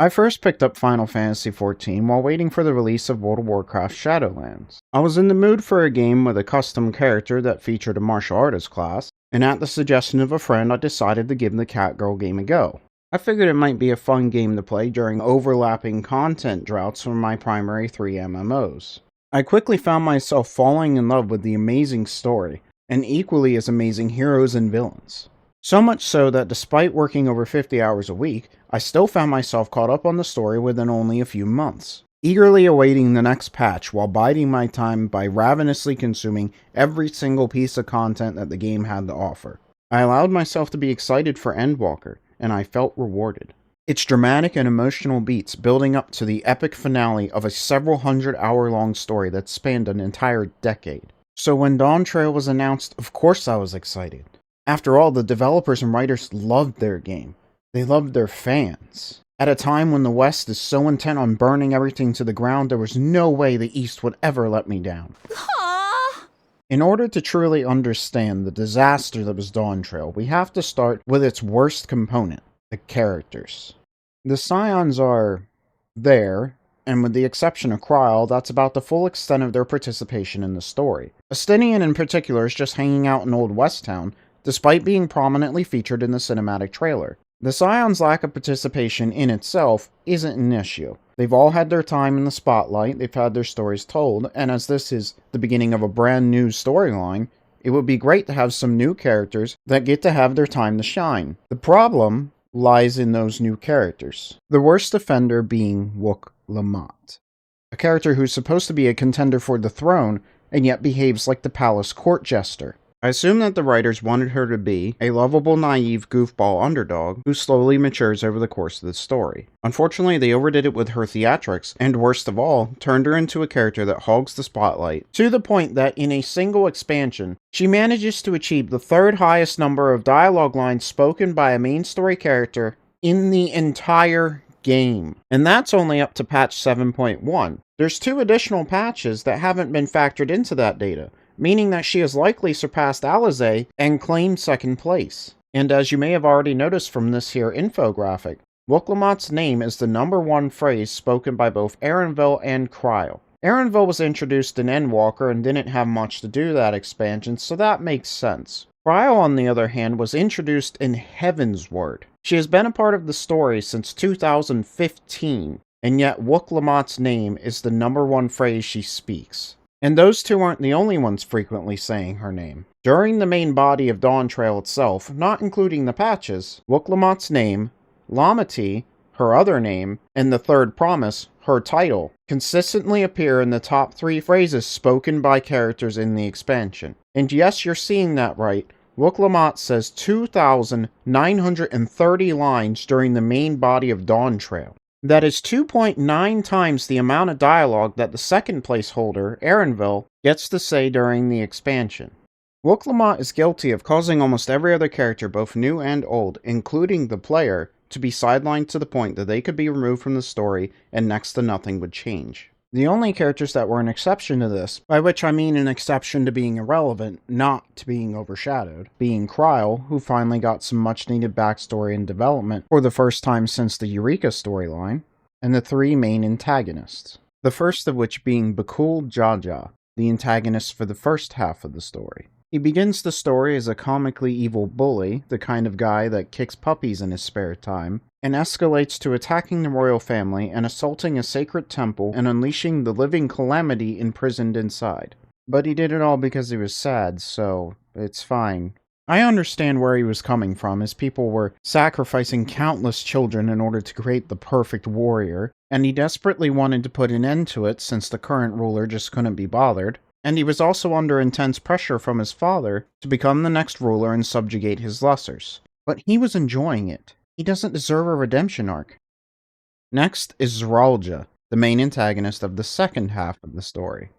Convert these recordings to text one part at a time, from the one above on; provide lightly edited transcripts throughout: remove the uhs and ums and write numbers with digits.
I first picked up Final Fantasy XIV while waiting for the release of World of Warcraft Shadowlands. I was in the mood for a game with a custom character that featured a martial artist class, and at the suggestion of a friend I decided to give the Catgirl game a go. I figured it might be a fun game to play during overlapping content droughts from my primary 3 MMOs. I quickly found myself falling in love with the amazing story, and equally as amazing heroes and villains. So much so that despite working over 50 hours a week, I still found myself caught up on the story within only a few months, eagerly awaiting the next patch while biding my time by ravenously consuming every single piece of content that the game had to offer. I allowed myself to be excited for Endwalker, and I felt rewarded. Its dramatic and emotional beats building up to the epic finale of a several hundred-hour-long story that spanned an entire decade. So when Dawntrail was announced, of course I was excited. After all, the developers and writers loved their game. They loved their fans. At a time when the West is so intent on burning everything to the ground, there was no way the East would ever let me down. Aww. In order to truly understand the disaster that was Dawntrail, we have to start with its worst component, the characters. The Scions are there, and with the exception of Kryl, that's about the full extent of their participation in the story. Estinian in particular is just hanging out in Old West Town, despite being prominently featured in the cinematic trailer. The Scions' lack of participation in itself isn't an issue. They've all had their time in the spotlight, they've had their stories told, and as this is the beginning of a brand new storyline, it would be great to have some new characters that get to have their time to shine. The problem lies in those new characters. The worst offender being Wook Lamont, a character who's supposed to be a contender for the throne, and yet behaves like the palace court jester. I assume that the writers wanted her to be a lovable, naive, goofball underdog who slowly matures over the course of the story. Unfortunately, they overdid it with her theatrics, and worst of all, turned her into a character that hogs the spotlight, to the point that in a single expansion, she manages to achieve the third highest number of dialogue lines spoken by a main story character in the entire game. And that's only up to patch 7.1. There's 2 additional patches that haven't been factored into that data, meaning that she has likely surpassed Alizé and claimed second place. And as you may have already noticed from this here infographic, Wook Lamont's name is the #1 phrase spoken by both Erenville and Kryl. Erenville was introduced in Endwalker and didn't have much to do with that expansion, so that makes sense. Kryl, on the other hand, was introduced in Heavensward. She has been a part of the story since 2015, and yet Wook Lamont's name is the #1 phrase she speaks. And those 2 aren't the only ones frequently saying her name. During the main body of Dawntrail itself, not including the patches, Wook Lamont's name, Lamati, her other name, and the third promise, her title, consistently appear in the top 3 phrases spoken by characters in the expansion. And yes, you're seeing that right. Wook Lamont says 2,930 lines during the main body of Dawntrail. That is 2.9 times the amount of dialogue that the second place holder, Erenville, gets to say during the expansion. Wook Lamont is guilty of causing almost every other character, both new and old, including the player, to be sidelined to the point that they could be removed from the story and next to nothing would change. The only characters that were an exception to this, by which I mean an exception to being irrelevant, not to being overshadowed, being Kryl, who finally got some much needed backstory and development for the first time since the Eureka storyline, and the 3 main antagonists. The first of which being Bakul Jaja, the antagonist for the first half of the story. He begins the story as a comically evil bully, the kind of guy that kicks puppies in his spare time, and escalates to attacking the royal family and assaulting a sacred temple and unleashing the living calamity imprisoned inside. But he did it all because he was sad, so it's fine. I understand where he was coming from, as people were sacrificing countless children in order to create the perfect warrior, and he desperately wanted to put an end to it since the current ruler just couldn't be bothered. And he was also under intense pressure from his father to become the next ruler and subjugate his lessers. But he was enjoying it. He doesn't deserve a redemption arc. Next is Zralja, the main antagonist of the second half of the story.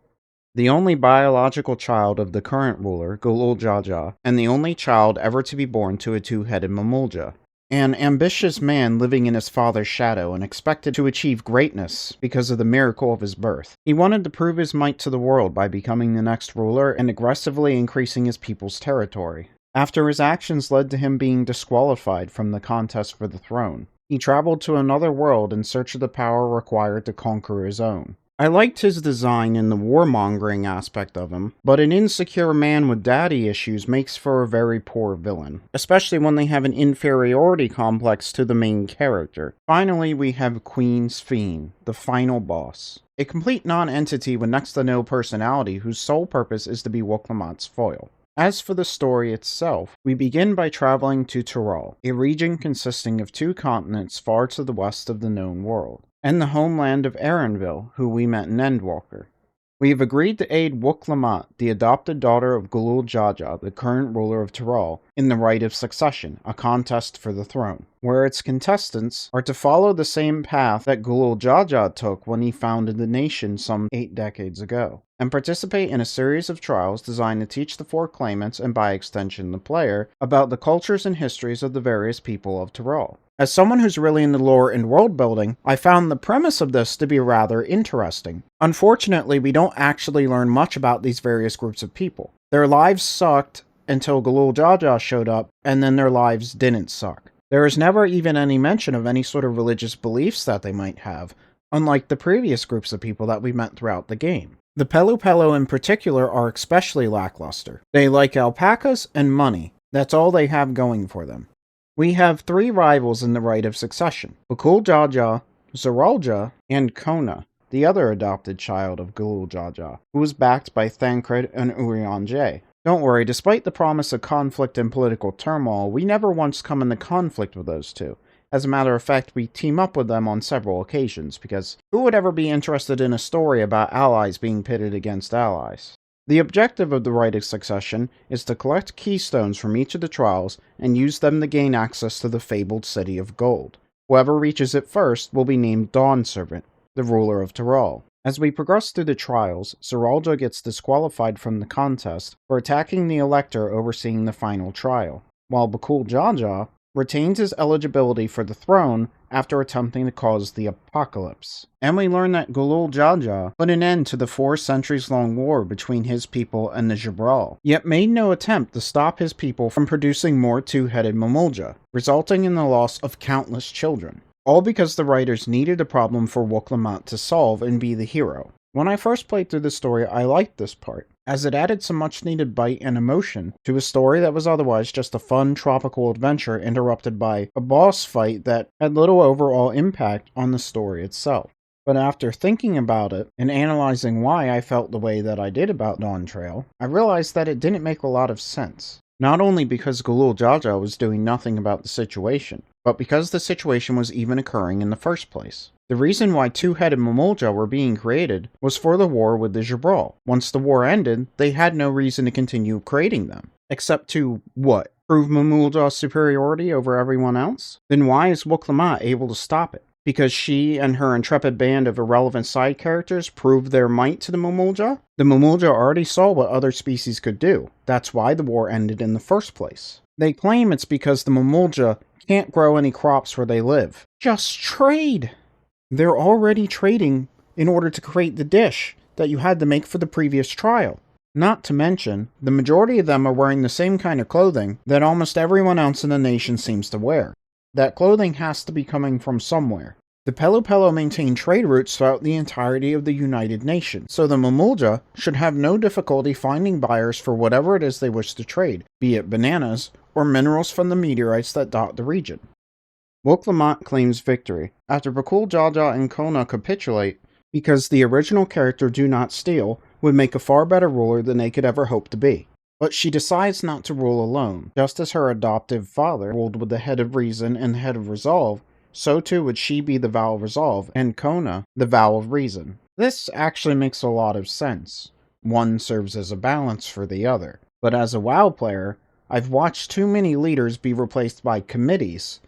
The only biological child of the current ruler, Gulul Jaja, and the only child ever to be born to a 2-headed Mamulja. An ambitious man living in his father's shadow and expected to achieve greatness because of the miracle of his birth. He wanted to prove his might to the world by becoming the next ruler and aggressively increasing his people's territory. After his actions led to him being disqualified from the contest for the throne, He traveled to another world in search of the power required to conquer his own. I liked his design and the warmongering aspect of him, but an insecure man with daddy issues makes for a very poor villain, especially when they have an inferiority complex to the main character. Finally, we have Queen Sphene, the final boss. A complete non-entity with next to no personality whose sole purpose is to be Wuk-Lamat's foil. As for the story itself, we begin by traveling to Tural, a region consisting of 2 continents far to the west of the known world, and the homeland of Erenville, who we met in Endwalker. We have agreed to aid Wuk-Lamat, the adopted daughter of Gulul Jaja, the current ruler of Tural, in the Rite of Succession, a contest for the throne, where its contestants are to follow the same path that Gulul Jaja took when he founded the nation some 8 decades ago, and participate in a series of trials designed to teach the 4 claimants, and by extension the player, about the cultures and histories of the various people of Tural. As someone who's really into lore and world building, I found the premise of this to be rather interesting. Unfortunately, we don't actually learn much about these various groups of people. Their lives sucked until Gulul Jaja showed up, and then their lives didn't suck. There is never even any mention of any sort of religious beliefs that they might have, unlike the previous groups of people that we met throughout the game. The Pelu Pelu in particular are especially lackluster. They like alpacas and money. That's all they have going for them. We have 3 rivals in the Rite of Succession: Bukul Jaja, Zeralja, and Kona, the other adopted child of Gulul Jaja, who was backed by Thancred and Urianger. Don't worry, despite the promise of conflict and political turmoil, we never once come into conflict with those 2. As a matter of fact, we team up with them on several occasions, because who would ever be interested in a story about allies being pitted against allies? The objective of the Rite of Succession is to collect keystones from each of the trials and use them to gain access to the fabled City of Gold. Whoever reaches it first will be named Dawn Servant, the ruler of Tural. As we progress through the trials, Zeralja gets disqualified from the contest for attacking the Elector overseeing the final trial, while Bukul Jaja retains his eligibility for the throne after attempting to cause the apocalypse. And we learn that Gulul Jaja put an end to the 4 centuries-long war between his people and the Jabral, yet made no attempt to stop his people from producing more 2-headed Mamulja, resulting in the loss of countless children. All because the writers needed a problem for Wuk-Lamat to solve and be the hero. When I first played through the story, I liked this part, as it added some much-needed bite and emotion to a story that was otherwise just a fun tropical adventure interrupted by a boss fight that had little overall impact on the story itself. But after thinking about it, and analyzing why I felt the way that I did about Dawntrail, I realized that it didn't make a lot of sense. Not only because Gulul Jaja was doing nothing about the situation, but because the situation was even occurring in the first place. The reason why 2-headed Mamulja were being created was for the war with the Jabral. Once the war ended, they had no reason to continue creating them. Except to, what? Prove Mamulja's superiority over everyone else? Then why is Wuk-Lamat able to stop it? Because she and her intrepid band of irrelevant side characters proved their might to the Mamulja? The Mamulja already saw what other species could do. That's why the war ended in the first place. They claim it's because the Mamulja can't grow any crops where they live. Just trade! They're already trading in order to create the dish that you had to make for the previous trial. Not to mention, the majority of them are wearing the same kind of clothing that almost everyone else in the nation seems to wear. That clothing has to be coming from somewhere. The Pelu Pelu maintain trade routes throughout the entirety of the United Nations, so the Mamulja should have no difficulty finding buyers for whatever it is they wish to trade, be it bananas or minerals from the meteorites that dot the region. Wuk-Lamat claims victory after Bukul Jaja and Kona capitulate because the original character Do Not Steal would make a far better ruler than they could ever hope to be. But she decides not to rule alone. Just as her adoptive father ruled with the head of reason and the head of resolve, so too would she be the vow of resolve, and Kona the vow of reason. This actually makes a lot of sense. One serves as a balance for the other. But as a WoW player, I've watched too many leaders be replaced by committees,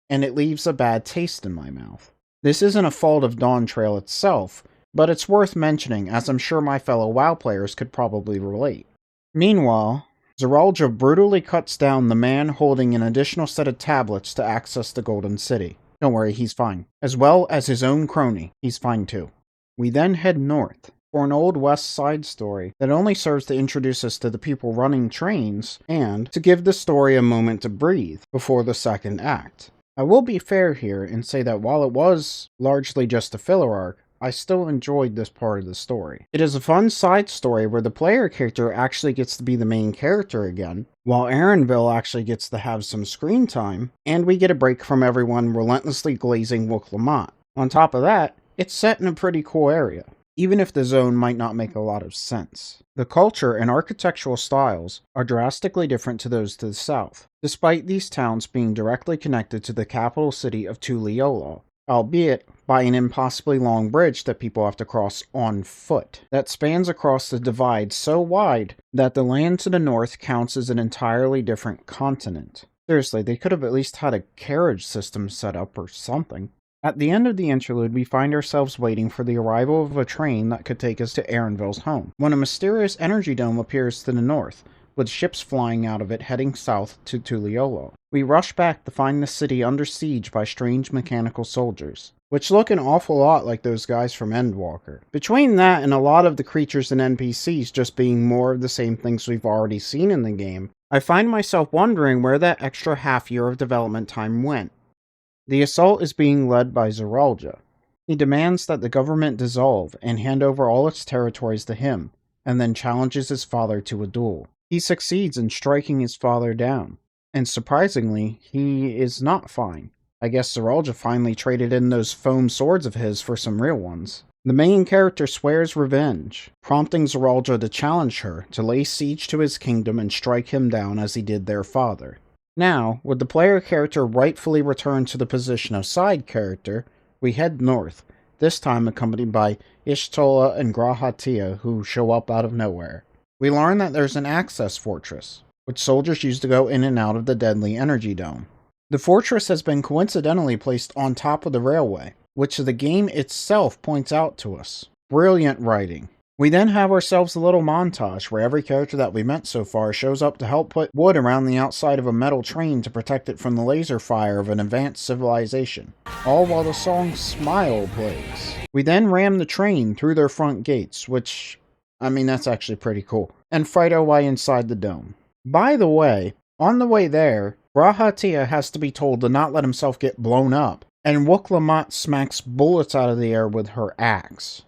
and it leaves a bad taste in my mouth. This isn't a fault of Dawntrail itself, but it's worth mentioning, as I'm sure my fellow WoW players could probably relate. Meanwhile, Zeralja brutally cuts down the man holding an additional set of tablets to access the Golden City. Don't worry, he's fine. As well as his own crony, he's fine too. We then head north for an old West Side story that only serves to introduce us to the people running trains and to give the story a moment to breathe before the second act. I will be fair here and say that while it was largely just a filler arc, I still enjoyed this part of the story. It is a fun side story where the player character actually gets to be the main character again, while Erenville actually gets to have some screen time, and we get a break from everyone relentlessly glazing Wuk-Lamat. On top of that, it's set in a pretty cool area, even if the zone might not make a lot of sense. The culture and architectural styles are drastically different to those to the south, despite these towns being directly connected to the capital city of Tuliyola, albeit by an impossibly long bridge that people have to cross on foot, that spans across the divide so wide that the land to the north counts as an entirely different continent. Seriously, they could have at least had a carriage system set up or something. At the end of the interlude, we find ourselves waiting for the arrival of a train that could take us to Erenville's home, when a mysterious energy dome appears to the north, with ships flying out of it heading south to Tuliyola. We rush back to find the city under siege by strange mechanical soldiers, which look an awful lot like those guys from Endwalker. Between that and a lot of the creatures and NPCs just being more of the same things we've already seen in the game, I find myself wondering where that extra half year of development time went. The assault is being led by Zeralja. He demands that the government dissolve and hand over all its territories to him, and then challenges his father to a duel. He succeeds in striking his father down, and surprisingly, he is not fine. I guess Zeralja finally traded in those foam swords of his for some real ones. The main character swears revenge, prompting Zeralja to challenge her to lay siege to his kingdom and strike him down as he did their father. Now, with the player character rightfully returned to the position of side character, we head north, this time accompanied by Ishtola and Grahatia, who show up out of nowhere. We learn that there's an access fortress, which soldiers use to go in and out of the deadly energy dome. The fortress has been coincidentally placed on top of the railway, which the game itself points out to us. Brilliant writing. We then have ourselves a little montage where every character that we met so far shows up to help put wood around the outside of a metal train to protect it from the laser fire of an advanced civilization, all while the song Smile plays. We then ram the train through their front gates, which, that's actually pretty cool, and fight our way inside the dome. By the way, on the way there, Grahatia has to be told to not let himself get blown up, and Wuk-Lamat smacks bullets out of the air with her axe.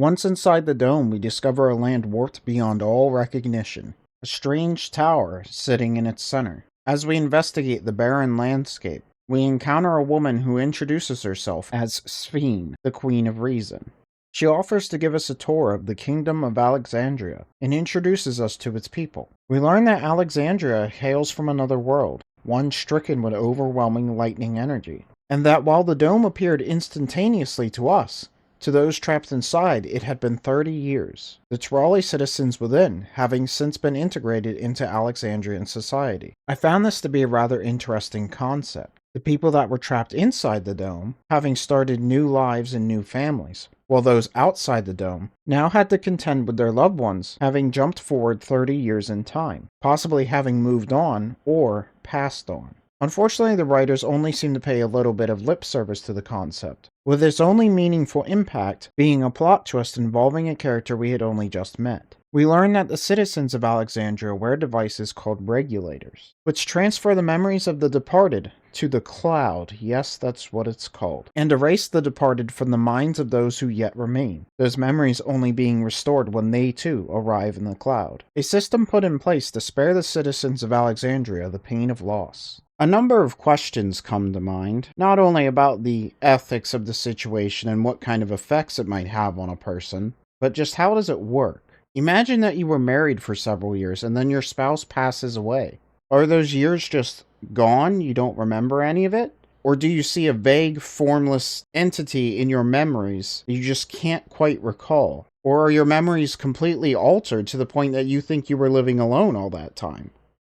Once inside the dome, we discover a land warped beyond all recognition, a strange tower sitting in its center. As we investigate the barren landscape, we encounter a woman who introduces herself as Sphene, the Queen of Reason. She offers to give us a tour of the Kingdom of Alexandria and introduces us to its people. We learn that Alexandria hails from another world, one stricken with overwhelming lightning energy, and that while the dome appeared instantaneously to us, to those trapped inside, it had been 30 years, the Tyrali citizens within having since been integrated into Alexandrian society. I found this to be a rather interesting concept. The people that were trapped inside the dome having started new lives and new families, while those outside the dome now had to contend with their loved ones having jumped forward 30 years in time, possibly having moved on or passed on. Unfortunately, the writers only seem to pay a little bit of lip service to the concept, with its only meaningful impact being a plot twist involving a character we had only just met. We learn that the citizens of Alexandria wear devices called regulators, which transfer the memories of the departed to the cloud, yes, that's what it's called, and erase the departed from the minds of those who yet remain, those memories only being restored when they too arrive in the cloud. A system put in place to spare the citizens of Alexandria the pain of loss. A number of questions come to mind, not only about the ethics of the situation and what kind of effects it might have on a person, but just how does it work? Imagine that you were married for several years and then your spouse passes away. Are those years just gone? You don't remember any of it? Or do you see a vague, formless entity in your memories you just can't quite recall? Or are your memories completely altered to the point that you think you were living alone all that time?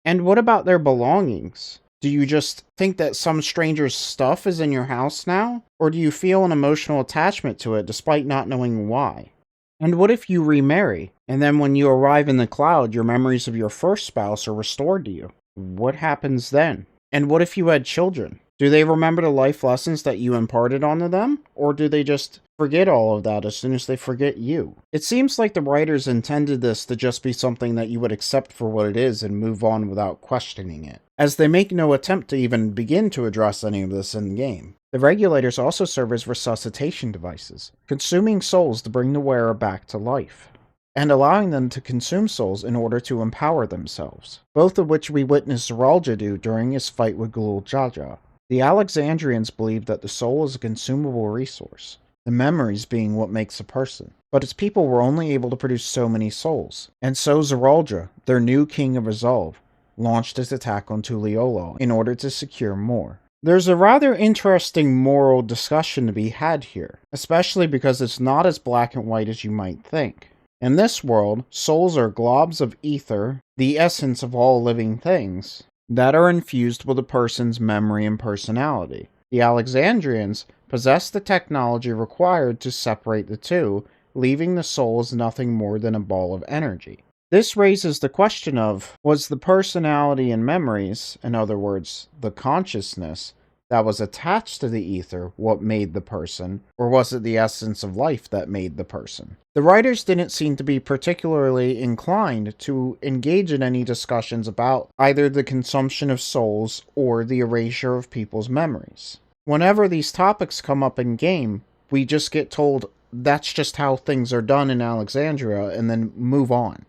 And what about their belongings? Do you just think that some stranger's stuff is in your house now? Or do you feel an emotional attachment to it despite not knowing why? And what if you remarry, and then when you arrive in the cloud, your memories of your first spouse are restored to you? What happens then? And what if you had children? Do they remember the life lessons that you imparted onto them? Or do they just forget all of that as soon as they forget you. It seems like the writers intended this to just be something that you would accept for what it is and move on without questioning it, as they make no attempt to even begin to address any of this in the game. The regulators also serve as resuscitation devices, consuming souls to bring the wearer back to life, and allowing them to consume souls in order to empower themselves, both of which we witnessed Zeralja do during his fight with Gulul Jaja. The Alexandrians believed that the soul is a consumable resource, the memories being what makes a person. But its people were only able to produce so many souls, and so Zeralja, their new king of Resolve, launched his attack on Tuliolo in order to secure more. There's a rather interesting moral discussion to be had here, especially because it's not as black and white as you might think. In this world, souls are globs of ether, the essence of all living things, that are infused with a person's memory and personality. The Alexandrians possess the technology required to separate the two, leaving the soul as nothing more than a ball of energy. This raises the question of, was the personality and memories, in other words, the consciousness, that was attached to the ether what made the person, or was it the essence of life that made the person? The writers didn't seem to be particularly inclined to engage in any discussions about either the consumption of souls or the erasure of people's memories. Whenever these topics come up in game, we just get told that's just how things are done in Alexandria and then move on.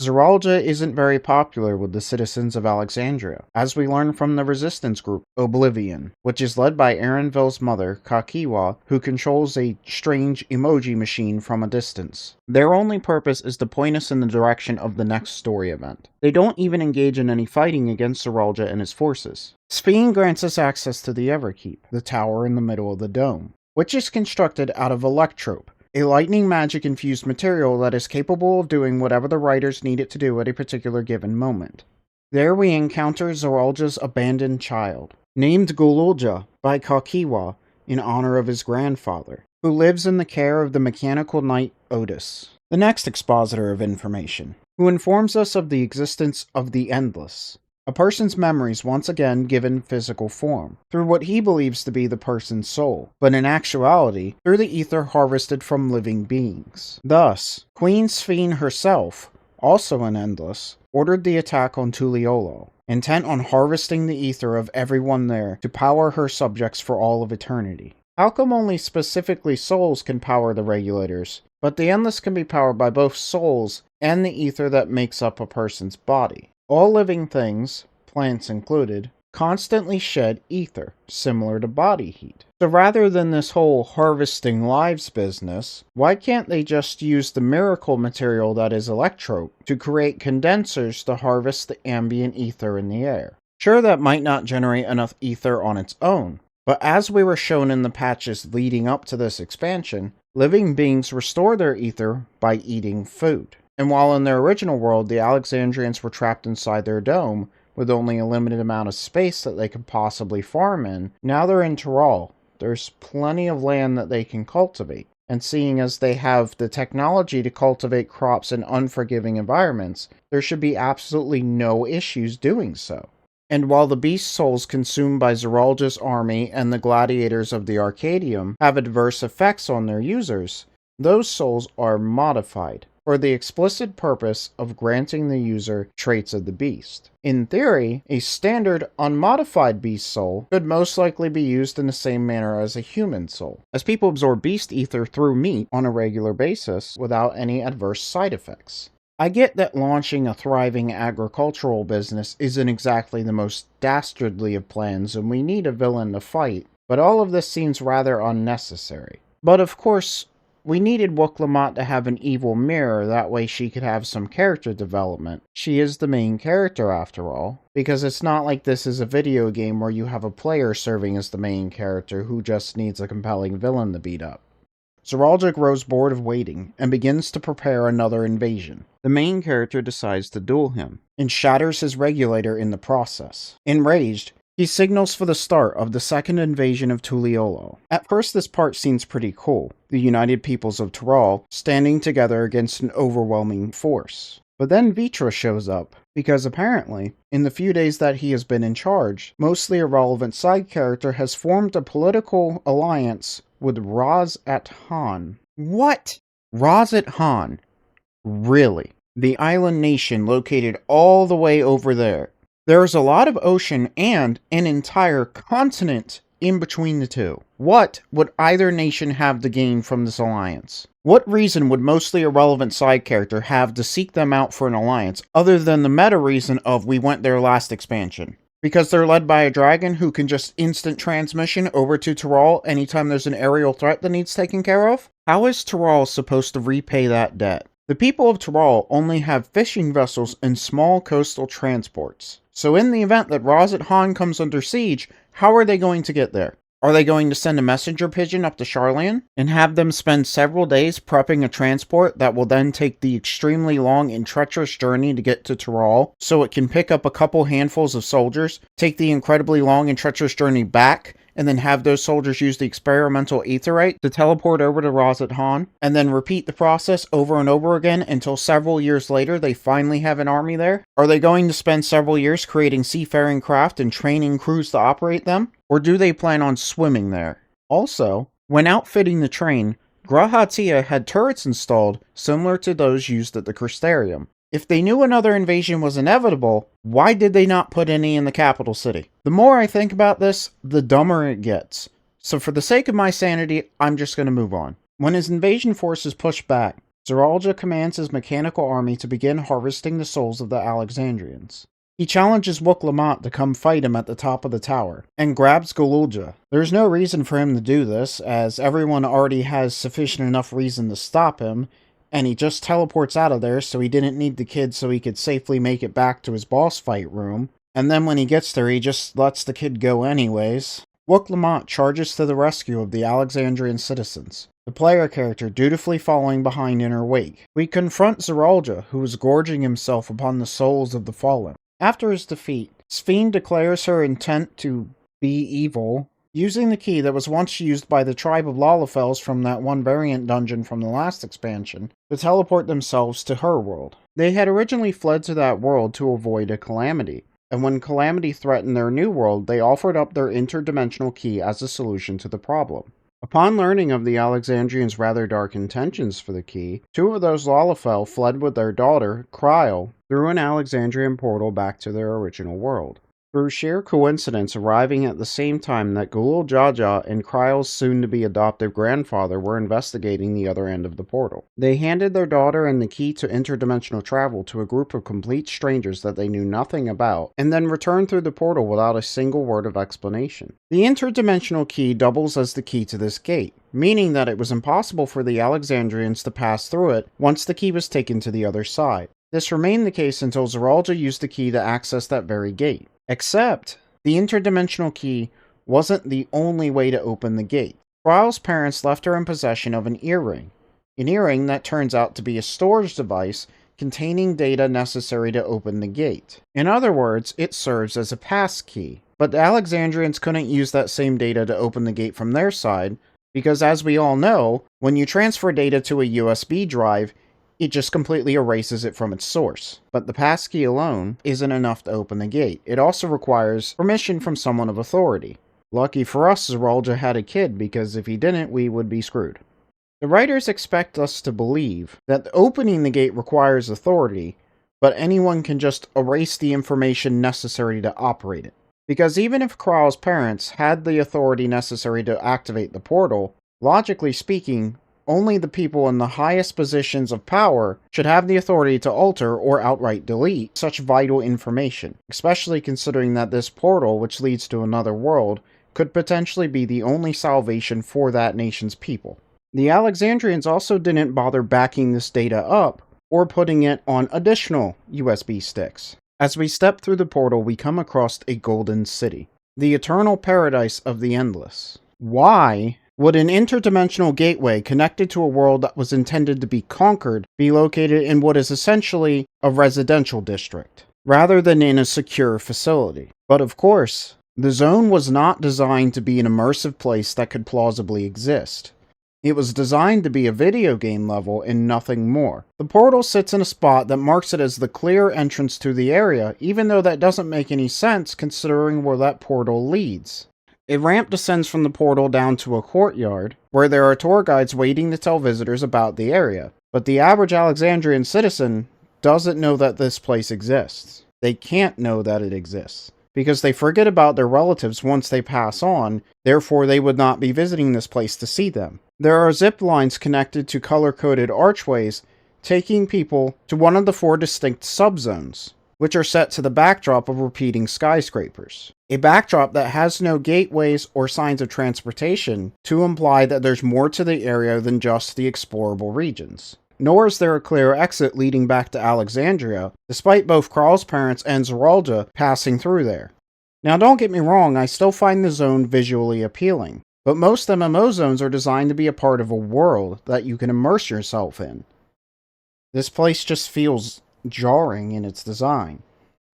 Zeralja isn't very popular with the citizens of Alexandria, as we learn from the resistance group, Oblivion, which is led by Arenville's mother, Kakiwa, who controls a strange emoji machine from a distance. Their only purpose is to point us in the direction of the next story event. They don't even engage in any fighting against Zeralja and his forces. Sphene grants us access to the Everkeep, the tower in the middle of the dome, which is constructed out of electrope, a lightning magic-infused material that is capable of doing whatever the writers need it to do at a particular given moment. There we encounter Zeralja's abandoned child, named Gululja by Kakiwa in honor of his grandfather, who lives in the care of the mechanical knight Otis, the next expositor of information, who informs us of the existence of the Endless, a person's memories once again given physical form, through what he believes to be the person's soul, but in actuality, through the ether harvested from living beings. Thus, Queen Sphene herself, also an Endless, ordered the attack on Tuliolo, intent on harvesting the ether of everyone there to power her subjects for all of eternity. How come only specifically souls can power the regulators, but the Endless can be powered by both souls and the ether that makes up a person's body? All living things, plants included, constantly shed ether, similar to body heat. So rather than this whole harvesting lives business, why can't they just use the miracle material that is electrope to create condensers to harvest the ambient ether in the air? Sure, that might not generate enough ether on its own, but as we were shown in the patches leading up to this expansion, living beings restore their ether by eating food. And while in their original world, the Alexandrians were trapped inside their dome, with only a limited amount of space that they could possibly farm in, now they're in Tyrol. There's plenty of land that they can cultivate. And seeing as they have the technology to cultivate crops in unforgiving environments, there should be absolutely no issues doing so. And while the beast souls consumed by Zeralja's army and the gladiators of the Arcadium have adverse effects on their users, those souls are modified for the explicit purpose of granting the user traits of the beast. In theory, a standard unmodified beast soul could most likely be used in the same manner as a human soul, as people absorb beast ether through meat on a regular basis without any adverse side effects. I get that launching a thriving agricultural business isn't exactly the most dastardly of plans and we need a villain to fight, but all of this seems rather unnecessary. But of course, we needed Wuklamot to have an evil mirror, that way she could have some character development. She is the main character after all, because it's not like this is a video game where you have a player serving as the main character who just needs a compelling villain to beat up. Zeralja grows bored of waiting, and begins to prepare another invasion. The main character decides to duel him, and shatters his regulator in the process. Enraged, he signals for the start of the second invasion of Tuliolo. At first this part seems pretty cool, the United Peoples of Tyrol standing together against an overwhelming force. But then Vitra shows up, because apparently, in the few days that he has been in charge, mostly irrelevant side character has formed a political alliance with Raz-at-Han. What? Raz-at-Han. Really? The island nation located all the way over there. There's a lot of ocean and an entire continent in between the two. What would either nation have to gain from this alliance? What reason would mostly irrelevant side character have to seek them out for an alliance, other than the meta reason of we went there last expansion? Because they're led by a dragon who can just instant transmission over to Tyrol anytime there's an aerial threat that needs taken care of? How is Tyrol supposed to repay that debt? The people of Tyrol only have fishing vessels and small coastal transports. So in the event that Raz-at-Han comes under siege, how are they going to get there? Are they going to send a messenger pigeon up to Charlian and have them spend several days prepping a transport that will then take the extremely long and treacherous journey to get to Tyrol so it can pick up a couple handfuls of soldiers, take the incredibly long and treacherous journey back, and then have those soldiers use the experimental aetherite to teleport over to Raz-at-Han, and then repeat the process over and over again until several years later they finally have an army there? Are they going to spend several years creating seafaring craft and training crews to operate them? Or do they plan on swimming there? Also, when outfitting the train, Grahatia had turrets installed similar to those used at the Crystarium. If they knew another invasion was inevitable, why did they not put any in the capital city? The more I think about this, the dumber it gets. So for the sake of my sanity, I'm just going to move on. When his invasion forces push back, Zeralja commands his mechanical army to begin harvesting the souls of the Alexandrians. He challenges Wuk-Lamat to come fight him at the top of the tower, and grabs Gululja. There's no reason for him to do this, as everyone already has sufficient enough reason to stop him, and he just teleports out of there so he didn't need the kid so he could safely make it back to his boss fight room. And then when he gets there, he just lets the kid go anyways. Wuk-Lamat charges to the rescue of the Alexandrian citizens, the player character dutifully following behind in her wake. We confront Zeralja, who is gorging himself upon the souls of the fallen. After his defeat, Sphene declares her intent to be evil, using the key that was once used by the tribe of Lalafels from that one variant dungeon from the last expansion, to teleport themselves to her world. They had originally fled to that world to avoid a calamity, and when calamity threatened their new world, they offered up their interdimensional key as a solution to the problem. Upon learning of the Alexandrians' rather dark intentions for the key, two of those Lalafel fled with their daughter, Kryl, through an Alexandrian portal back to their original world. Through sheer coincidence arriving at the same time that Gulul Jaja and Kryl's soon-to-be adoptive grandfather were investigating the other end of the portal. They handed their daughter and the key to interdimensional travel to a group of complete strangers that they knew nothing about, and then returned through the portal without a single word of explanation. The interdimensional key doubles as the key to this gate, meaning that it was impossible for the Alexandrians to pass through it once the key was taken to the other side. This remained the case until Zeralja used the key to access that very gate. Except, the interdimensional key wasn't the only way to open the gate. Kryl's parents left her in possession of an earring that turns out to be a storage device containing data necessary to open the gate. In other words, it serves as a pass key. But the Alexandrians couldn't use that same data to open the gate from their side, because as we all know, when you transfer data to a USB drive, it just completely erases it from its source. But the passkey alone isn't enough to open the gate. It also requires permission from someone of authority. Lucky for us, Zeralja had a kid, because if he didn't, we would be screwed. The writers expect us to believe that opening the gate requires authority, but anyone can just erase the information necessary to operate it. Because even if Kryl's parents had the authority necessary to activate the portal, logically speaking, only the people in the highest positions of power should have the authority to alter or outright delete such vital information, especially considering that this portal, which leads to another world, could potentially be the only salvation for that nation's people. The Alexandrians also didn't bother backing this data up or putting it on additional USB sticks. As we step through the portal, we come across a golden city, the eternal paradise of the endless. Why would an interdimensional gateway connected to a world that was intended to be conquered be located in what is essentially a residential district, rather than in a secure facility? But of course, the zone was not designed to be an immersive place that could plausibly exist. It was designed to be a video game level and nothing more. The portal sits in a spot that marks it as the clear entrance to the area, even though that doesn't make any sense considering where that portal leads. A ramp descends from the portal down to a courtyard, where there are tour guides waiting to tell visitors about the area. But the average Alexandrian citizen doesn't know that this place exists. They can't know that it exists, because they forget about their relatives once they pass on, therefore they would not be visiting this place to see them. There are zip lines connected to color-coded archways, taking people to one of the 4 distinct subzones, which are set to the backdrop of repeating skyscrapers. A backdrop that has no gateways or signs of transportation to imply that there's more to the area than just the explorable regions. Nor is there a clear exit leading back to Alexandria, despite both Kral's parents and Zeralda passing through there. Now don't get me wrong, I still find the zone visually appealing, but most MMO zones are designed to be a part of a world that you can immerse yourself in. This place just feels jarring in its design.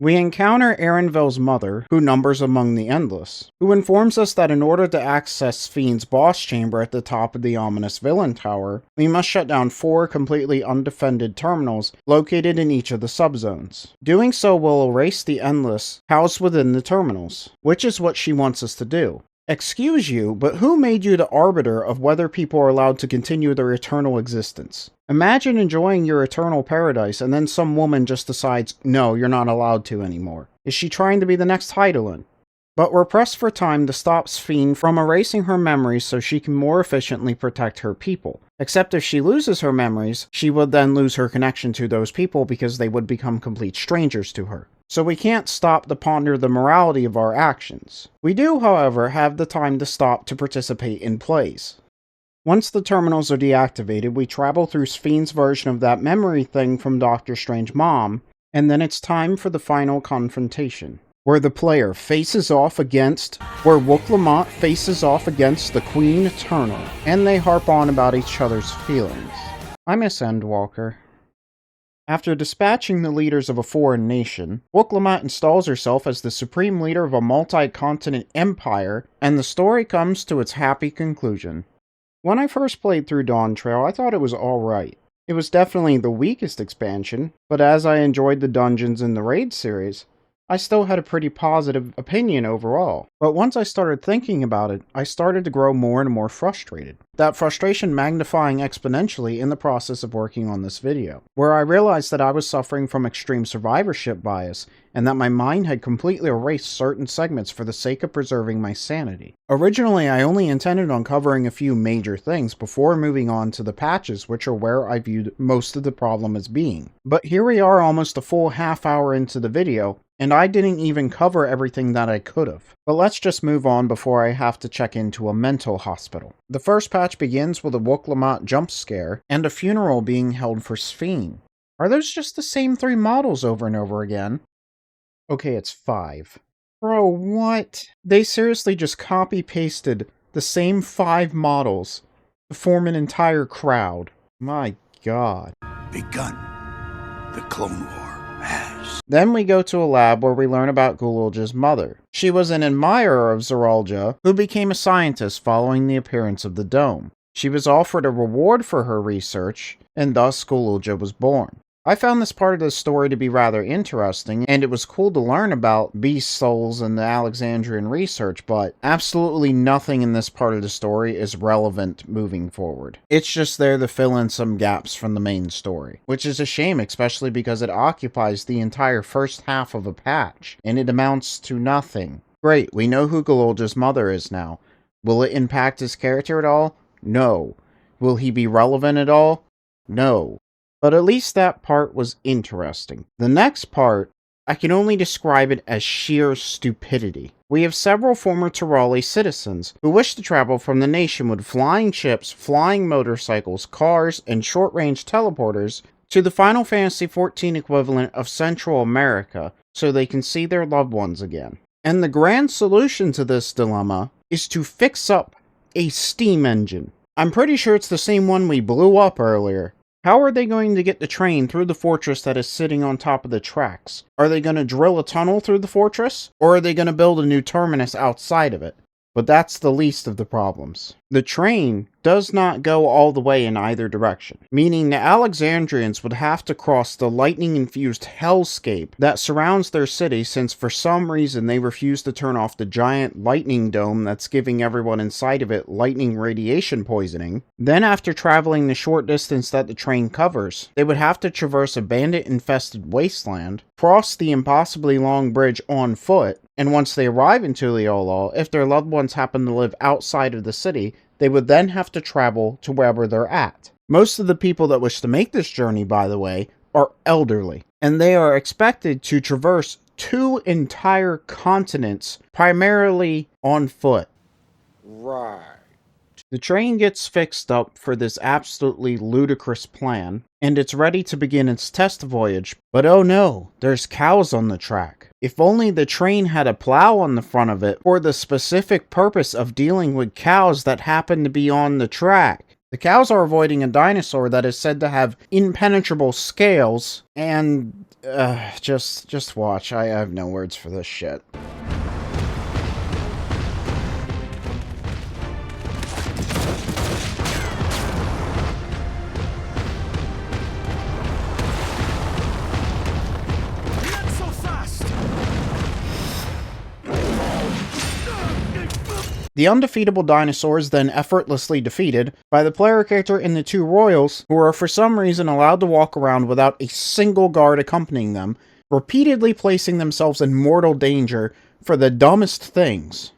We encounter Erenvel's mother, who numbers among the Endless, who informs us that in order to access Fiend's boss chamber at the top of the ominous villain tower, we must shut down 4 completely undefended terminals located in each of the subzones. Doing so will erase the Endless housed within the terminals, which is what she wants us to do. Excuse you, but who made you the arbiter of whether people are allowed to continue their eternal existence? Imagine enjoying your eternal paradise and then some woman just decides, no, you're not allowed to anymore. Is she trying to be the next Hydaelyn? But we're pressed for time to stop Fiend from erasing her memories so she can more efficiently protect her people. Except if she loses her memories, she would then lose her connection to those people because they would become complete strangers to her. So we can't stop to ponder the morality of our actions. We do, however, have the time to stop to participate in plays. Once the terminals are deactivated, we travel through Fiend's version of that memory thing from Doctor Strange Mom, and then it's time for the final confrontation, where the player faces off against, where Wuk-Lamont faces off against the Queen Eternal, and they harp on about each other's feelings. I miss Endwalker. After dispatching the leaders of a foreign nation, Wuk-Lamont installs herself as the supreme leader of a multi-continent empire, and the story comes to its happy conclusion. When I first played through Dawntrail, I thought it was alright. It was definitely the weakest expansion, but as I enjoyed the dungeons in the Raid series, I still had a pretty positive opinion overall. But once I started thinking about it, I started to grow more and more frustrated. That frustration magnifying exponentially in the process of working on this video, where I realized that I was suffering from extreme survivorship bias, and that my mind had completely erased certain segments for the sake of preserving my sanity. Originally, I only intended on covering a few major things before moving on to the patches, which are where I viewed most of the problem as being. But here we are almost a full half hour into the video, and I didn't even cover everything that I could have. But let's just move on before I have to check into a mental hospital. The first patch begins with a Wuk-Lamont jump scare, and a funeral being held for Sphene. Are those just the same 3 models over and over again? Okay, it's 5. Bro, what? They seriously just copy-pasted the same 5 models to form an entire crowd. My god. Begun. The Clone War has. Then we go to a lab where we learn about Gul'ulja's mother. She was an admirer of Zeralda, who became a scientist following the appearance of the dome. She was offered a reward for her research, and thus Gul'ulja was born. I found this part of the story to be rather interesting, and it was cool to learn about beast souls and the Alexandrian research, but absolutely nothing in this part of the story is relevant moving forward. It's just there to fill in some gaps from the main story, which is a shame, especially because it occupies the entire first half of a patch, and it amounts to nothing. Great, we know who Gul'ulja's mother is now. Will it impact his character at all? No. Will he be relevant at all? No. But at least that part was interesting. The next part, I can only describe it as sheer stupidity. We have several former Tirali citizens who wish to travel from the nation with flying ships, flying motorcycles, cars, and short-range teleporters to the Final Fantasy XIV equivalent of Central America so they can see their loved ones again. And the grand solution to this dilemma is to fix up a steam engine. I'm pretty sure it's the same one we blew up earlier. How are they going to get the train through the fortress that is sitting on top of the tracks? Are they going to drill a tunnel through the fortress? Or are they going to build a new terminus outside of it? but that's the least of the problems. The train does not go all the way in either direction, meaning the Alexandrians would have to cross the lightning-infused hellscape that surrounds their city since for some reason they refuse to turn off the giant lightning dome that's giving everyone inside of it lightning radiation poisoning. Then after traveling the short distance that the train covers, they would have to traverse a bandit-infested wasteland, cross the impossibly long bridge on foot, and once they arrive in Tuliyola, if their loved ones happen to live outside of the city, they would then have to travel to wherever they're at. Most of the people that wish to make this journey, by the way, are elderly, and they are expected to traverse 2 entire continents, primarily on foot. Right. The train gets fixed up for this absolutely ludicrous plan, and it's ready to begin its test voyage, but oh no, there's cows on the track. If only the train had a plow on the front of it for the specific purpose of dealing with cows that happen to be on the track. The cows are avoiding a dinosaur that is said to have impenetrable scales, and just watch. I have no words for this shit. The undefeatable dinosaur is then effortlessly defeated by the player character and the 2 royals, who are for some reason allowed to walk around without a single guard accompanying them, repeatedly placing themselves in mortal danger for the dumbest things.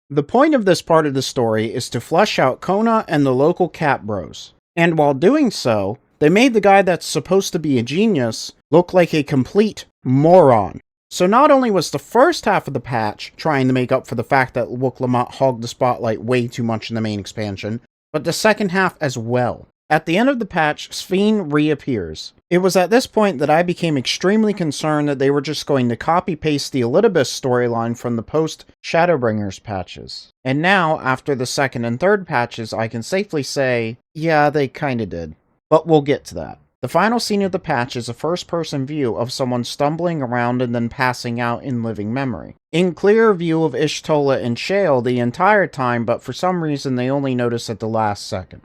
The point of this part of the story is to flesh out Kona and the local cat bros, and while doing so, they made the guy that's supposed to be a genius look like a complete moron. So not only was the first half of the patch trying to make up for the fact that Wook-Lamont hogged the spotlight way too much in the main expansion, but the second half as well. At the end of the patch, Sphene reappears. It was at this point that I became extremely concerned that they were just going to copy-paste the Elidibus storyline from the post-Shadowbringers patches. And now, after the second and third patches, I can safely say, yeah, they kinda did. But we'll get to that. The final scene of the patch is a first-person view of someone stumbling around and then passing out in living memory. In clear view of Y'shtola and Shale the entire time, but for some reason they only notice at the last second.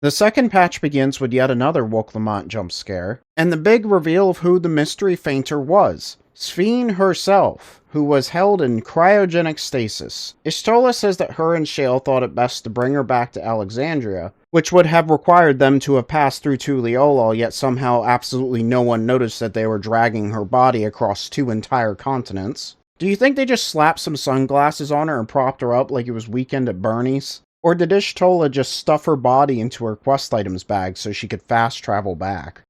The second patch begins with yet another Wook-Lamont jump scare, and the big reveal of who the mystery fainter was. Sphene herself, who was held in cryogenic stasis. Y'shtola says that her and Shale thought it best to bring her back to Alexandria, which would have required them to have passed through Tuliyola, yet somehow absolutely no one noticed that they were dragging her body across 2 entire continents. Do you think they just slapped some sunglasses on her and propped her up like it was Weekend at Bernie's? Or did Y'shtola just stuff her body into her quest items bag so she could fast travel back?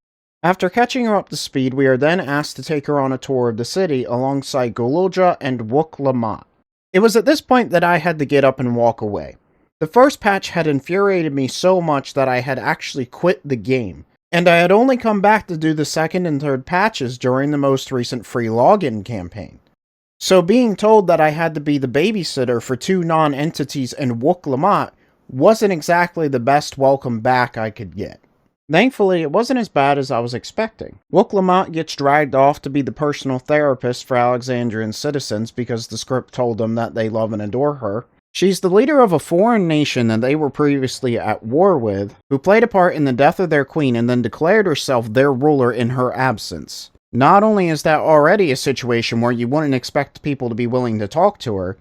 After catching her up to speed, we are then asked to take her on a tour of the city alongside Gulool and Wook-Lamont. It was at this point that I had to get up and walk away. The first patch had infuriated me so much that I had actually quit the game, and I had only come back to do the second and third patches during the most recent free login campaign. So being told that I had to be the babysitter for 2 non-entities and Wook-Lamont wasn't exactly the best welcome back I could get. Thankfully, it wasn't as bad as I was expecting. Wook-Lamont gets dragged off to be the personal therapist for Alexandrian citizens because the script told them that they love and adore her. She's the leader of a foreign nation that they were previously at war with, who played a part in the death of their queen and then declared herself their ruler in her absence. Not only is that already a situation where you wouldn't expect people to be willing to talk to her,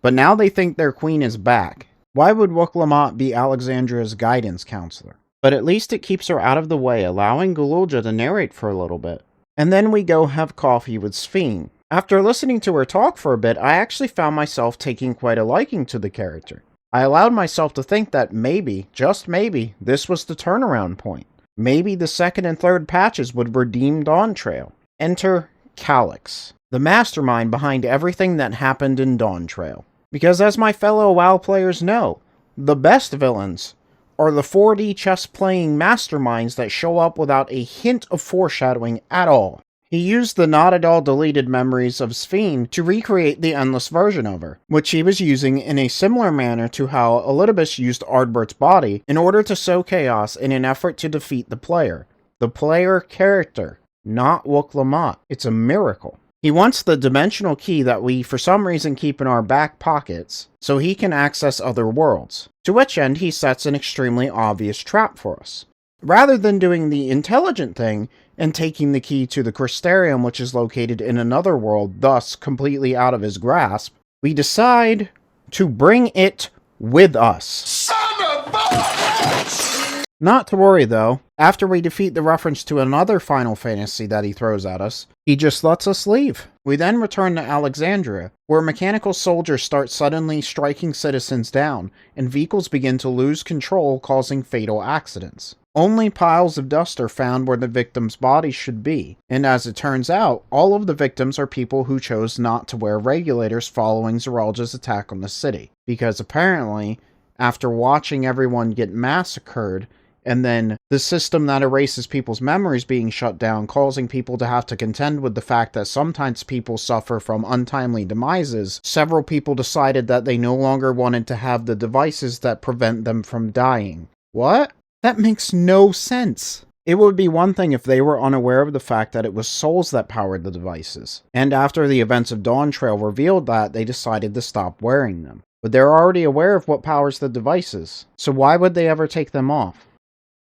but now they think their queen is back. Why would Wook-Lamont be Alexandria's guidance counselor? But at least it keeps her out of the way, allowing Gulool to narrate for a little bit. And then we go have coffee with Sphene. After listening to her talk for a bit, I actually found myself taking quite a liking to the character. I allowed myself to think that maybe, just maybe, this was the turnaround point. Maybe the second and third patches would redeem Dawntrail. Enter Calyx, the mastermind behind everything that happened in Dawntrail. Because as my fellow WoW players know, the best villains are the 4D chess-playing masterminds that show up without a hint of foreshadowing at all. He used the not-at-all deleted memories of Sphene to recreate the Endless version of her, which he was using in a similar manner to how Elidibus used Ardbert's body in order to sow chaos in an effort to defeat the player. The player character, not Wook-Lamont. It's a miracle. He wants the dimensional key that we for some reason keep in our back pockets so he can access other worlds, to which end he sets an extremely obvious trap for us. Rather than doing the intelligent thing and taking the key to the Crystarium, which is located in another world, thus completely out of his grasp, we decide to bring it with us. Son of a bitch! Not to worry though, after we defeat the reference to another Final Fantasy that he throws at us, he just lets us leave. We then return to Alexandria, where mechanical soldiers start suddenly striking citizens down, and vehicles begin to lose control, causing fatal accidents. Only piles of dust are found where the victims' bodies should be, and as it turns out, all of the victims are people who chose not to wear regulators following Zeralja's attack on the city, because apparently, after watching everyone get massacred, and then the system that erases people's memories being shut down, causing people to have to contend with the fact that sometimes people suffer from untimely demises, several people decided that they no longer wanted to have the devices that prevent them from dying. What? That makes no sense. It would be one thing if they were unaware of the fact that it was souls that powered the devices, and after the events of Dawntrail revealed that, they decided to stop wearing them. But they're already aware of what powers the devices, so why would they ever take them off?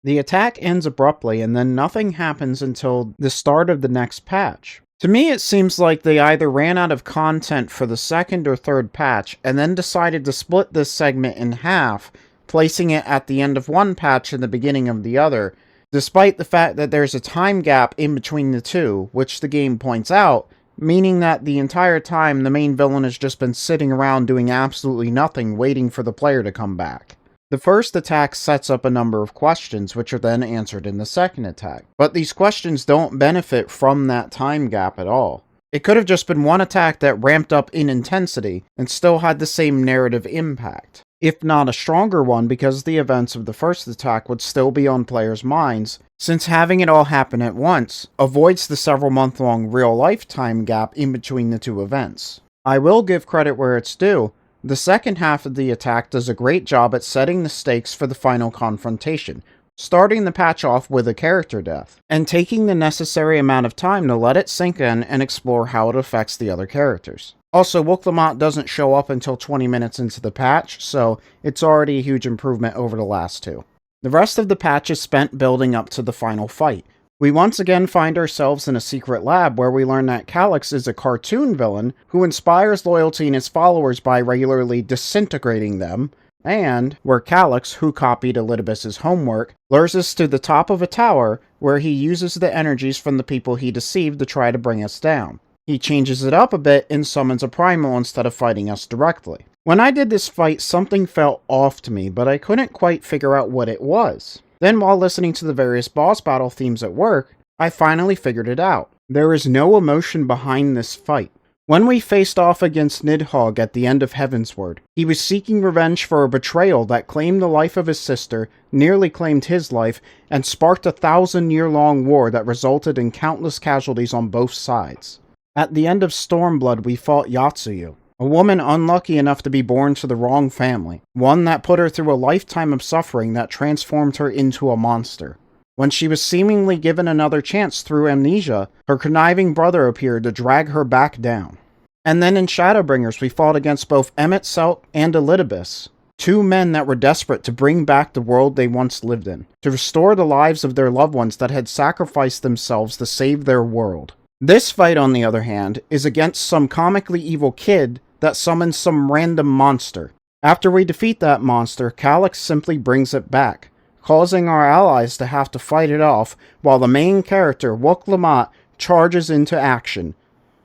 The attack ends abruptly, and then nothing happens until the start of the next patch. To me, it seems like they either ran out of content for the second or third patch, and then decided to split this segment in half, placing it at the end of one patch and the beginning of the other, despite the fact that there's a time gap in between the two, which the game points out, meaning that the entire time the main villain has just been sitting around doing absolutely nothing, waiting for the player to come back. The first attack sets up a number of questions, which are then answered in the second attack, but these questions don't benefit from that time gap at all. It could have just been one attack that ramped up in intensity and still had the same narrative impact, if not a stronger one, because the events of the first attack would still be on players' minds, since having it all happen at once avoids the several month-long real-life time gap in between the two events. I will give credit where it's due. The second half of the attack does a great job at setting the stakes for the final confrontation, starting the patch off with a character death, and taking the necessary amount of time to let it sink in and explore how it affects the other characters. Also, YAWNtrail doesn't show up until 20 minutes into the patch, so it's already a huge improvement over the last two. The rest of the patch is spent building up to the final fight. We once again find ourselves in a secret lab where we learn that Calyx is a cartoon villain who inspires loyalty in his followers by regularly disintegrating them, and where Calyx, who copied Elidibus's homework, lures us to the top of a tower where he uses the energies from the people he deceived to try to bring us down. He changes it up a bit and summons a primal instead of fighting us directly. When I did this fight, something felt off to me, but I couldn't quite figure out what it was. Then while listening to the various boss battle themes at work, I finally figured it out. There is no emotion behind this fight. When we faced off against Nidhogg at the end of Heavensward, he was seeking revenge for a betrayal that claimed the life of his sister, nearly claimed his life, and sparked a 1,000-year-long war that resulted in countless casualties on both sides. At the end of Stormblood, we fought Yatsuyu, a woman unlucky enough to be born to the wrong family, one that put her through a lifetime of suffering that transformed her into a monster. When she was seemingly given another chance through amnesia, her conniving brother appeared to drag her back down. And then in Shadowbringers, we fought against both Emet-Selch and Elidibus, two men that were desperate to bring back the world they once lived in, to restore the lives of their loved ones that had sacrificed themselves to save their world. This fight, on the other hand, is against some comically evil kid that summons some random monster. After we defeat that monster, Calyx simply brings it back, causing our allies to have to fight it off, while the main character, YAWNtrail, charges into action,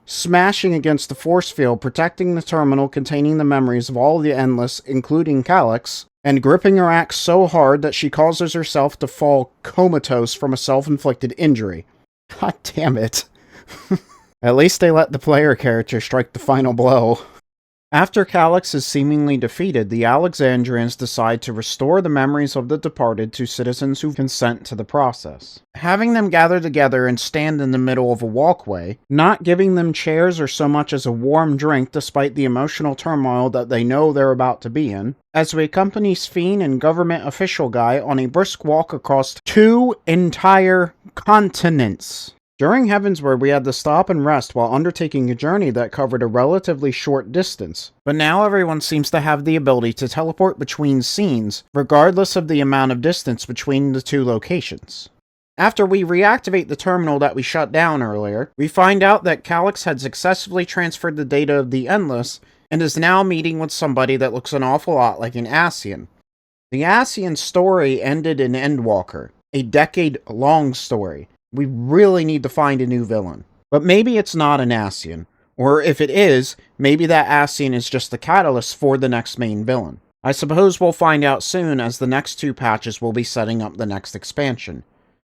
smashing against the force field, protecting the terminal containing the memories of all the Endless, including Calyx, and gripping her axe so hard that she causes herself to fall comatose from a self-inflicted injury. God damn it. At least they let the player character strike the final blow. After Calyx is seemingly defeated, the Alexandrians decide to restore the memories of the departed to citizens who consent to the process. Having them gather together and stand in the middle of a walkway, not giving them chairs or so much as a warm drink despite the emotional turmoil that they know they're about to be in, as we accompany Sphene and government official guy on a brisk walk across 2 entire continents. During Heavensward, we had to stop and rest while undertaking a journey that covered a relatively short distance, but now everyone seems to have the ability to teleport between scenes, regardless of the amount of distance between the two locations. After we reactivate the terminal that we shut down earlier, we find out that Calyx had successfully transferred the data of the Endless and is now meeting with somebody that looks an awful lot like an Ascian. The Ascian story ended in Endwalker, a decade-long story. We really need to find a new villain. But maybe it's not an Ascian, or if it is, maybe that Ascian is just the catalyst for the next main villain. I suppose we'll find out soon, as the next 2 patches will be setting up the next expansion.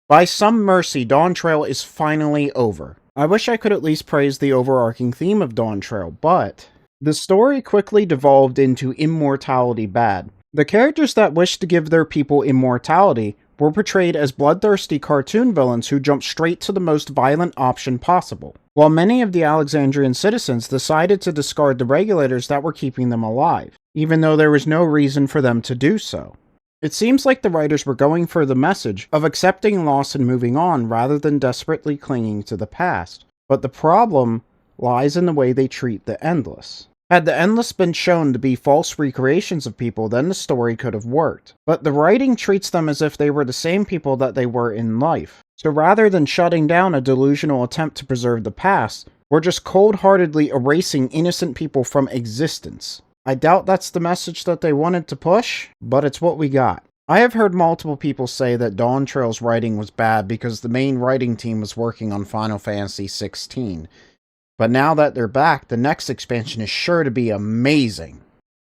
By some mercy, Dawntrail is finally over. I wish I could at least praise the overarching theme of Dawntrail, but the story quickly devolved into immortality bad. The characters that wished to give their people immortality were portrayed as bloodthirsty cartoon villains who jumped straight to the most violent option possible, while many of the Alexandrian citizens decided to discard the regulators that were keeping them alive, even though there was no reason for them to do so. It seems like the writers were going for the message of accepting loss and moving on rather than desperately clinging to the past, but the problem lies in the way they treat the Endless. Had the Endless been shown to be false recreations of people, then the story could have worked. But the writing treats them as if they were the same people that they were in life. So rather than shutting down a delusional attempt to preserve the past, we're just cold-heartedly erasing innocent people from existence. I doubt that's the message that they wanted to push, but it's what we got. I have heard multiple people say that Dawntrail's writing was bad because the main writing team was working on Final Fantasy XVI. But now that they're back, the next expansion is sure to be amazing.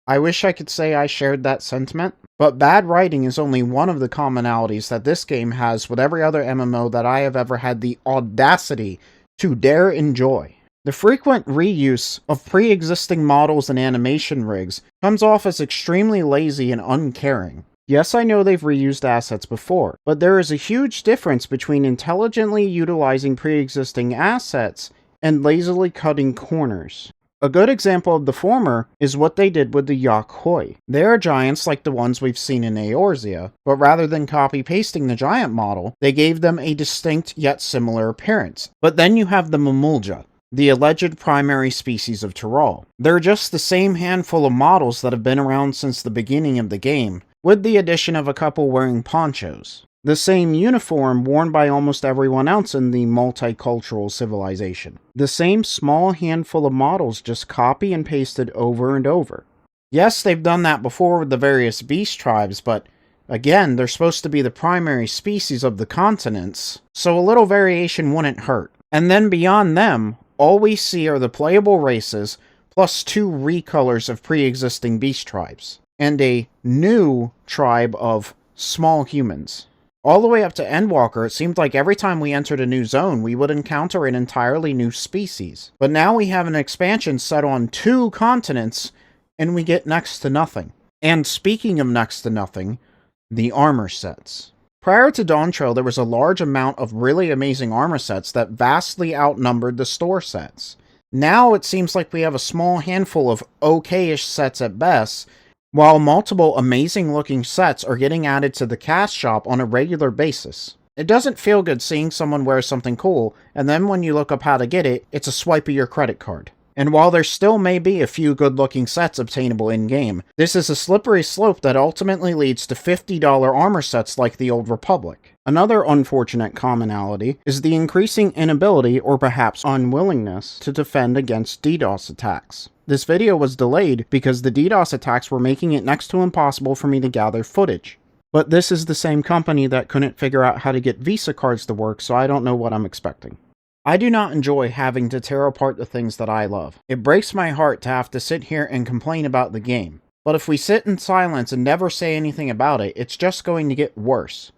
I wish I could say I shared that sentiment, but bad writing is only one of the commonalities that this game has with every other MMO that I have ever had the audacity to dare enjoy. The frequent reuse of pre-existing models and animation rigs comes off as extremely lazy and uncaring. Yes, I know they've reused assets before, but there is a huge difference between intelligently utilizing pre-existing assets and lazily cutting corners. A good example of the former is what they did with the Yakhoi. They are giants like the ones we've seen in Eorzea, but rather than copy-pasting the giant model, they gave them a distinct yet similar appearance. But then you have the Mamulja, the alleged primary species of Tyrol. They're just the same handful of models that have been around since the beginning of the game, with the addition of a couple wearing ponchos. The same uniform worn by almost everyone else in the multicultural civilization. The same small handful of models just copy and pasted over and over. Yes, they've done that before with the various beast tribes, but again, they're supposed to be the primary species of the continents, so a little variation wouldn't hurt. And then beyond them, all we see are the playable races, plus 2 recolors of pre-existing beast tribes, and a new tribe of small humans. All the way up to Endwalker, it seemed like every time we entered a new zone, we would encounter an entirely new species. But now we have an expansion set on 2 continents, and we get next to nothing. And speaking of next to nothing, the armor sets. Prior to Dawntrail, there was a large amount of really amazing armor sets that vastly outnumbered the store sets. Now it seems like we have a small handful of okay-ish sets at best, while multiple amazing-looking sets are getting added to the cast shop on a regular basis. It doesn't feel good seeing someone wear something cool, and then when you look up how to get it, it's a swipe of your credit card. And while there still may be a few good-looking sets obtainable in-game, this is a slippery slope that ultimately leads to $50 armor sets like the Old Republic. Another unfortunate commonality is the increasing inability, or perhaps unwillingness, to defend against DDoS attacks. This video was delayed because the DDoS attacks were making it next to impossible for me to gather footage. But this is the same company that couldn't figure out how to get Visa cards to work, so I don't know what I'm expecting. I do not enjoy having to tear apart the things that I love. It breaks my heart to have to sit here and complain about the game. But if we sit in silence and never say anything about it, it's just going to get worse.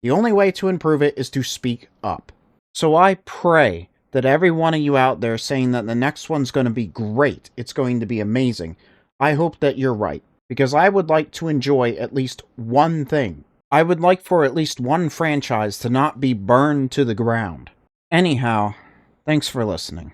The only way to improve it is to speak up. So I pray that every one of you out there saying that the next one's going to be great, it's going to be amazing, I hope that you're right. Because I would like to enjoy at least one thing. I would like for at least one franchise to not be burned to the ground. Anyhow, thanks for listening.